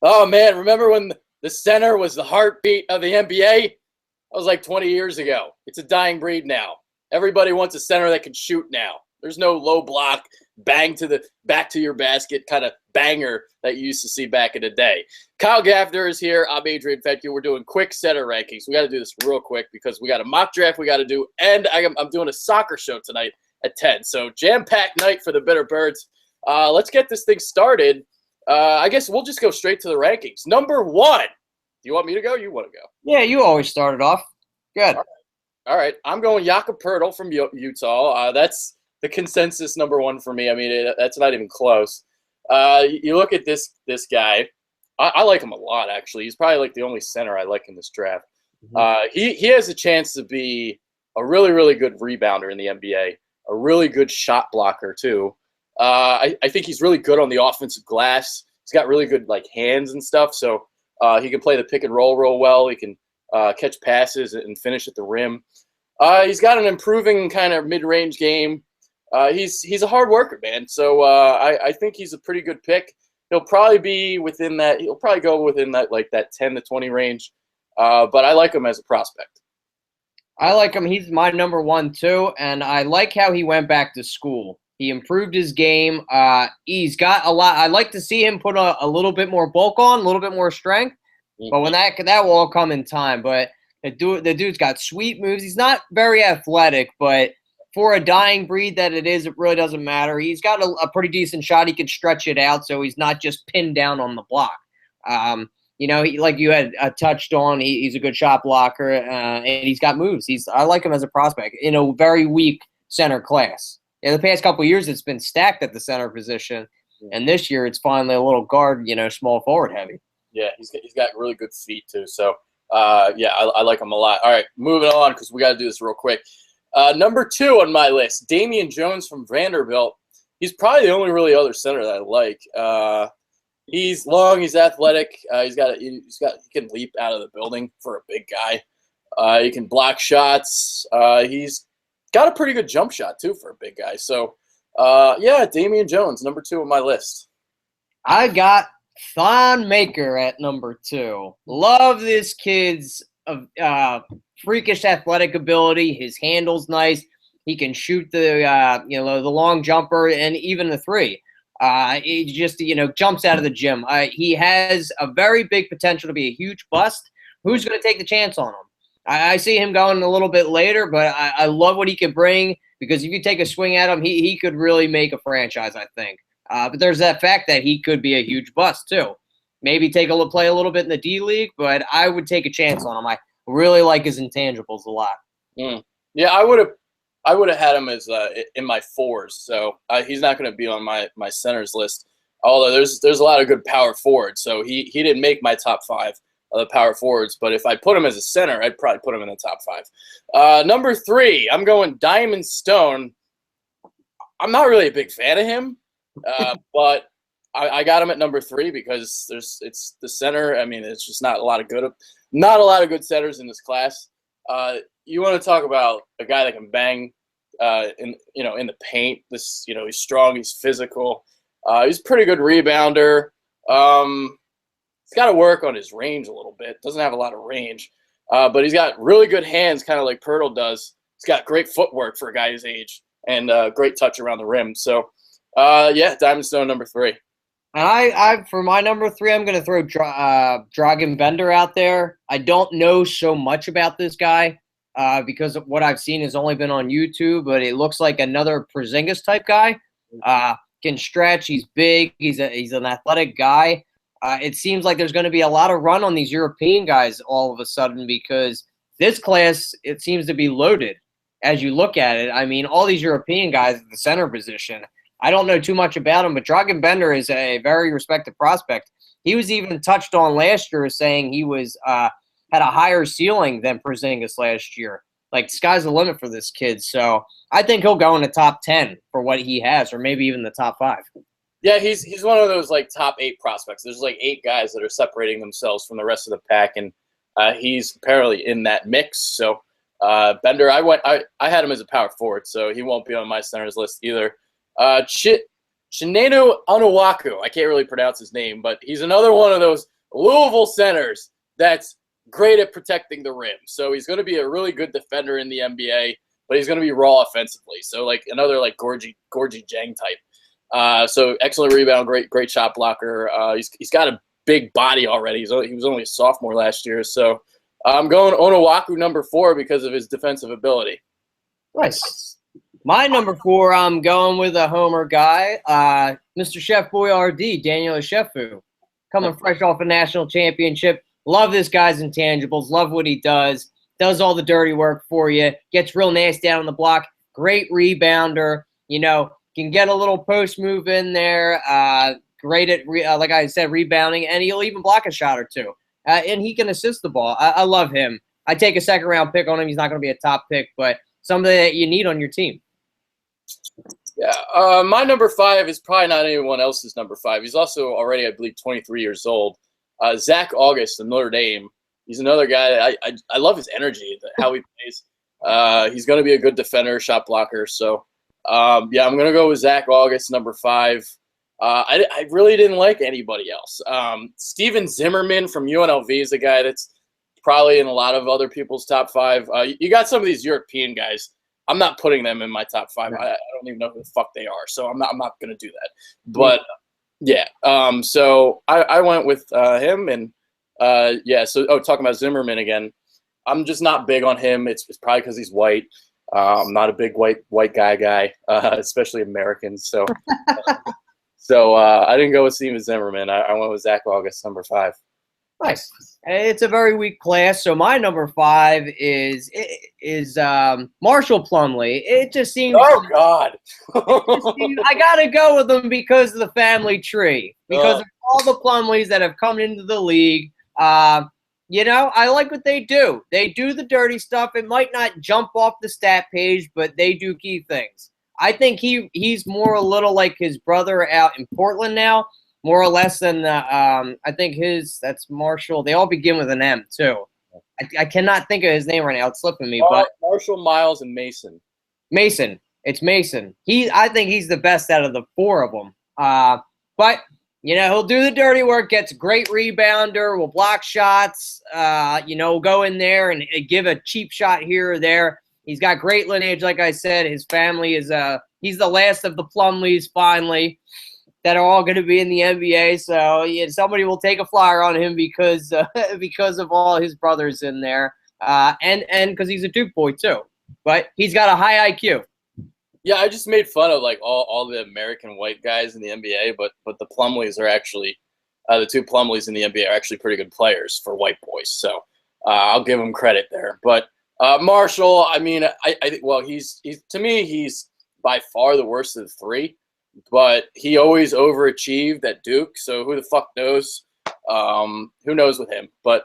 Oh man, remember when the center was the heartbeat of the NBA? That was like 20 years ago. It's a dying breed now. Everybody wants a center that can shoot now. There's no low block, bang to the back to your basket kind of banger that you used to see back in the day. Kyle Gaffner is here. I'm Adrian Fetke. We're doing quick center rankings. We got to do this real quick because we got a mock draft we got to do, and I'm doing a soccer show tonight at 10. So jam-packed night for the Bitter Birds. Let's get this thing started. I guess we'll just go straight to the rankings. Number 1. Do you want me to go? You want to go? Yeah, you always started off. Good. All right. I'm going Jakob Poeltl from Utah. That's the consensus number 1 for me. I mean, that's not even close. You look at this guy. I like him a lot, actually. He's probably like the only center I like in this draft. Mm-hmm. He has a chance to be a really, really good rebounder in the NBA, a really good shot blocker, too. I think he's really good on the offensive glass. He's got really good like hands and stuff, so he can play the pick and roll real well. He can catch passes and finish at the rim. He's got an improving kind of mid-range game. He's a hard worker, man. So I think he's a pretty good pick. He'll probably be within that. He'll probably go within that like that 10 to 20 range. But I like him as a prospect. I like him. He's my number 1 too, and I like how he went back to school. He improved his game. He's got a lot. I'd like to see him put a little bit more bulk on, a little bit more strength. Mm-hmm. But when that will all come in time. But the dude's got sweet moves. He's not very athletic, but for a dying breed that it is, it really doesn't matter. He's got a pretty decent shot. He can stretch it out, so he's not just pinned down on the block. Like you had touched on, he's a good shot blocker, and he's got moves. I like him as a prospect in a very weak center class. In the past couple of years, it's been stacked at the center position, and this year it's finally a little guard, small forward heavy. Yeah, he's got really good feet too. So, I like him a lot. All right, moving on because we got to do this real quick. Number 2 on my list, Damian Jones from Vanderbilt. He's probably the only really other center that I like. He's long, he's athletic. He can leap out of the building for a big guy. He can block shots. He's got a pretty good jump shot, too, for a big guy. So, Damian Jones, number 2 on my list. I got Thon Maker at number 2. Love this kid's freakish athletic ability. His handle's nice. He can shoot the long jumper and even the 3. He just, jumps out of the gym. He has a very big potential to be a huge bust. Who's going to take the chance on him? I see him going a little bit later, but I love what he could bring because if you take a swing at him, he could really make a franchise, I think. But there's that fact that he could be a huge bust, too. Maybe play a little bit in the D-League, but I would take a chance on him. I really like his intangibles a lot. Yeah, I would have had him as in my 4s, so he's not going to be on my centers list. Although there's a lot of good power forwards, so he didn't make my top 5 of the power forwards. But if I put him as a center, I'd probably put him in the top 5. Number 3, I'm going Diamond Stone. I'm not really a big fan of him, but I got him at number 3 because it's the center. I mean, it's just not a lot of good centers in this class. You want to talk about a guy that can bang in the paint. He's strong, he's physical. He's a pretty good rebounder. He's got to work on his range a little bit. Doesn't have a lot of range, but he's got really good hands, kind of like Poeltl does. He's got great footwork for a guy his age and great touch around the rim. So, Diamond Stone number 3. And I for my number 3, I'm going to throw Dragan Bender out there. I don't know so much about this guy because of what I've seen has only been on YouTube, but it looks like another Porzingis type guy. Can stretch. He's big. He's an athletic guy. It seems like there's going to be a lot of run on these European guys all of a sudden because this class, it seems to be loaded as you look at it. I mean, all these European guys at the center position, I don't know too much about him, but Dragan Bender is a very respected prospect. He was even touched on last year saying he was had a higher ceiling than Porzingis last year. Like, sky's the limit for this kid. So I think he'll go in the top 10 for what he has, or maybe even the top 5. Yeah, he's one of those like top 8 prospects. There's like 8 guys that are separating themselves from the rest of the pack, and he's apparently in that mix. So Bender, I had him as a power forward, so he won't be on my centers list either. Chinenu Onuaku, I can't really pronounce his name, but he's another one of those Louisville centers that's great at protecting the rim. So he's going to be a really good defender in the NBA, but he's going to be raw offensively. So like another like Gorgie Jang type. So excellent rebound, great shot blocker. He's got a big body already. He was only a sophomore last year. So I'm going Onuaku number 4 because of his defensive ability. Nice. My number 4, I'm going with a homer guy, Mr. Chef Boyardee, Daniel Shefu, coming fresh off a national championship. Love this guy's intangibles. Love what he does. Does all the dirty work for you. Gets real nasty down on the block. Great rebounder. You know, can get a little post move in there. Great at, like I said, rebounding. And he'll even block a shot or two. And he can assist the ball. I love him. I take a second-round pick on him. He's not going to be a top pick, but somebody that you need on your team. Yeah, my number 5 is probably not anyone else's number 5. He's also already, I believe, 23 years old. Zach August of Notre Dame. He's another guy that I love his energy, how he plays. He's going to be a good defender, shot blocker. So, yeah, I'm going to go with Zach August, number 5. I really didn't like anybody else. Steven Zimmerman from UNLV is a guy that's probably in a lot of other people's top 5. You got some of these European guys. I'm not putting them in my top 5. I don't even know who the fuck they are, so I'm not going to do that. But yeah, so I went with him, and yeah. So talking about Zimmerman again, I'm just not big on him. It's probably because he's white. I'm not a big white guy, especially Americans. So so I didn't go with Steven Zimmerman. I went with Zach August, number 5. Nice. It's a very weak class. So my number 5 is Marshall Plumlee. It just seems. Oh God! I gotta go with them because of the family tree. Because of all the Plumlees that have come into the league. You know, I like what they do. They do the dirty stuff. It might not jump off the stat page, but they do key things. I think he's more a little like his brother out in Portland now. More or less than I think that's Marshall. They all begin with an M too. I cannot think of his name right now. It's slipping me. But Marshall, Miles, and Mason. Mason. It's Mason. I think he's the best out of the 4 of them. But you know, he'll do the dirty work. Gets great rebounder. Will block shots. You know, go in there and give a cheap shot here or there. He's got great lineage, like I said. His family is he's the last of the Plumlees finally. That are all going to be in the NBA, so yeah, somebody will take a flyer on him because of all his brothers in there, and because he's a Duke boy too. But he's got a high IQ. Yeah, I just made fun of like all the American white guys in the NBA, but the Plumlees are actually the 2 Plumlees in the NBA are actually pretty good players for white boys. So I'll give him credit there. But Marshall, I mean, I think he's to me he's by far the worst of the 3. But he always overachieved at Duke, so who the fuck knows? Who knows with him? But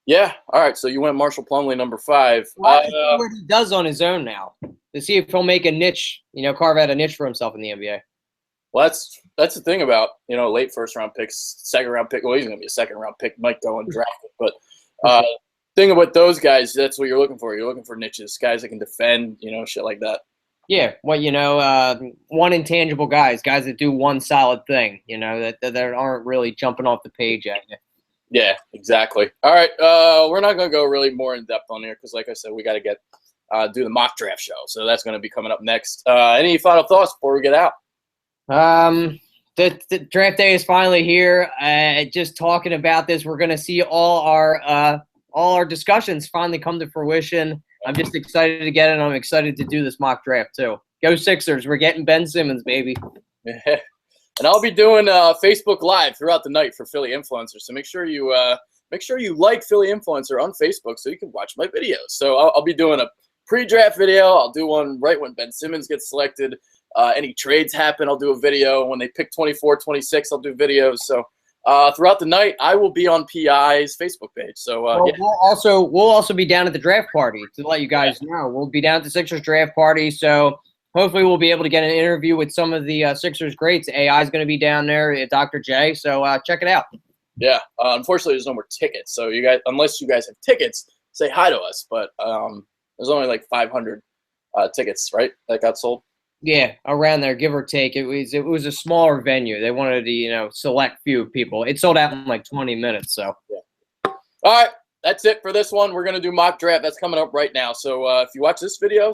yeah, all right. So you went Marshall Plumlee, number 5. What he does on his own now to see if he'll make a niche, you know, carve out a niche for himself in the NBA. Well, that's the thing about late first-round picks, second-round pick. Well, he's gonna be a second-round pick, might go undrafted. But thing about those guys, that's what you're looking for. You're looking for niches, guys that can defend, shit like that. Yeah, one intangible guys that do one solid thing, that aren't really jumping off the page at you. Yeah, exactly. All right, we're not going to go really more in depth on here because, like I said, we got to do the mock draft show. So that's going to be coming up next. Any final thoughts before we get out? The draft day is finally here. Just talking about this, we're going to see all our discussions finally come to fruition. I'm just excited to get it. I'm excited to do this mock draft too. Go Sixers! We're getting Ben Simmons, baby. And I'll be doing Facebook Live throughout the night for Philly Influencers. So make sure you like Philly Influencer on Facebook so you can watch my videos. So I'll be doing a pre-draft video. I'll do one right when Ben Simmons gets selected. Any trades happen, I'll do a video. When they pick 24, 26, I'll do videos. So throughout the night, I will be on PI's Facebook page. So yeah. We'll also be down at the draft party to let you guys know. We'll be down at the Sixers draft party. So hopefully we'll be able to get an interview with some of the Sixers greats. AI is going to be down there, Dr. J. So check it out. Yeah. Unfortunately, there's no more tickets. So you guys, unless you guys have tickets, say hi to us. But there's only like 500 tickets, right, that got sold. Yeah, around there, give or take. It was a smaller venue. They wanted to, select few people. It sold out in like 20 minutes. So Yeah. All right, that's it for this one. We're gonna do mock draft. That's coming up right now. So if you watch this video,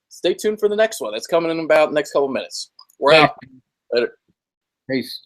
stay tuned for the next one. That's coming in about the next couple minutes. We're out. Later. peace.